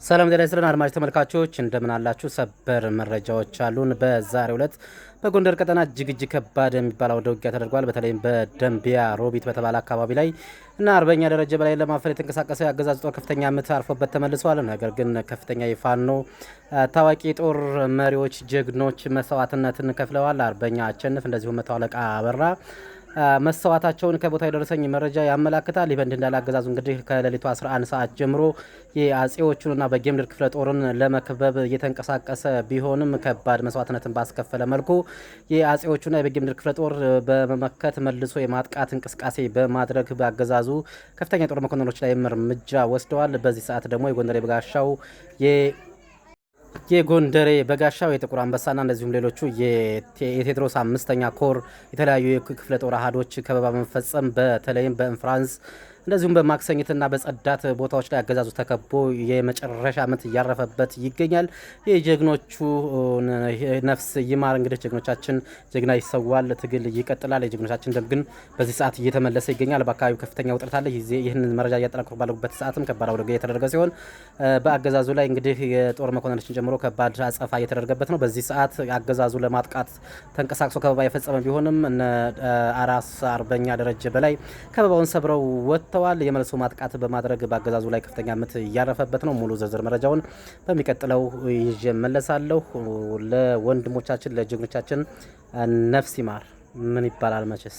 ሰላም ጤና ይስጥልን አድማጭ ተመልካቾች እንደምን አላችሁ? ሰበር መረጃዎች አሉን። በዛሬው ዕለት በጎንደር ቀጠና እጅግ ከባድ የሚባለው ውጊያ ተደርጓል። በተለይም በደንቢያ ሮቢት በተባለ አካባቢ ላይ እና አርበኛ ደረጀ በላይ ለማፈን የተንቀሳቀሰ ያገዛዝ ጦር ከፍተኛ ምት አርፎበት ተመልሷል። ነገር ግን ከፍተኛ የፋኖ ታዋቂ ጦር መሪዎች ጀግኖች መስዋዕትነትን ከፍለዋል። አርበኛ አቸንፍ እንደዚሁም መቶ አለቃ አበራ መሰዋታቸውን ከቦታው የደረሰኝ መረጃ ያመላክታል። ይህ በእንዲህ እንዳለ አገዛዙ እንግዲህ ከሌሊቱ 11 ሰዓት ጀምሮ የአጼዎቹንና በጌምድር ክፍለ ጦርን ለመክበብ እየተንቀሳቀሰ ቢሆንም ከባድ መስዋዕትነትን ባስከፈለ መልኩ የአጼዎቹና የበጌምድር ክፍለ ጦር በመመከት መልሶ የማጥቃት እንቅስቃሴ በማድረግ በአገዛዙ ከፍተኛ የጦር መኮንኖች ላይ እርምጃ ወስደዋል። በዚህ ሰዓት ደግሞ የጎንደር የበጋሻው የጎንደሬ በጋሻው የጥቁር አንበሳና እንደዚሁም ሌሎቹ የቴዎድሮስ አምስተኛ ኮር የተለያዩ የክፍለ ጦር አሃዶች ከበባ በመፈጸም በተለይም በኢንፍራንስ እንደዚሁም በማክሰኝትና በጸዳት ቦታዎች ላይ አገዛዙ ተከቦ የመጨረሻ ምት እያረፈበት ይገኛል። የጀግኖቹ ነፍስ ይማር። እንግዲህ ጀግኖቻችን ጀግና ይሰዋል፣ ትግል ይቀጥላል። የጀግኖቻችን ደም ግን በዚህ ሰዓት እየተመለሰ ይገኛል። በአካባቢው ከፍተኛ ውጥረት አለ። ይህንን መረጃ እያጠናከሩ ባለበት ሰዓትም ከባድ ውጊያ የተደረገ ሲሆን በአገዛዙ ላይ እንግዲህ የጦር መኮንኖችን ጀምሮ ከባድ አጸፋ እየተደረገበት ነው። በዚህ ሰዓት አገዛዙ ለማጥቃት ተንቀሳቅሶ ከበባ የፈጸመ ቢሆንም እነ አራስ አርበኛ ደረጀ በላይ ከበባውን ሰብረው ወጥተዋል። የመልሶ ማጥቃት በማድረግ በአገዛዙ ላይ ከፍተኛ ምት እያረፈበት ነው። ሙሉ ዝርዝር መረጃውን በሚቀጥለው ይዤ መለሳለሁ። ለወንድሞቻችን ለጀግኖቻችን ነፍስ ይማር። ምን ይባላል መቼስ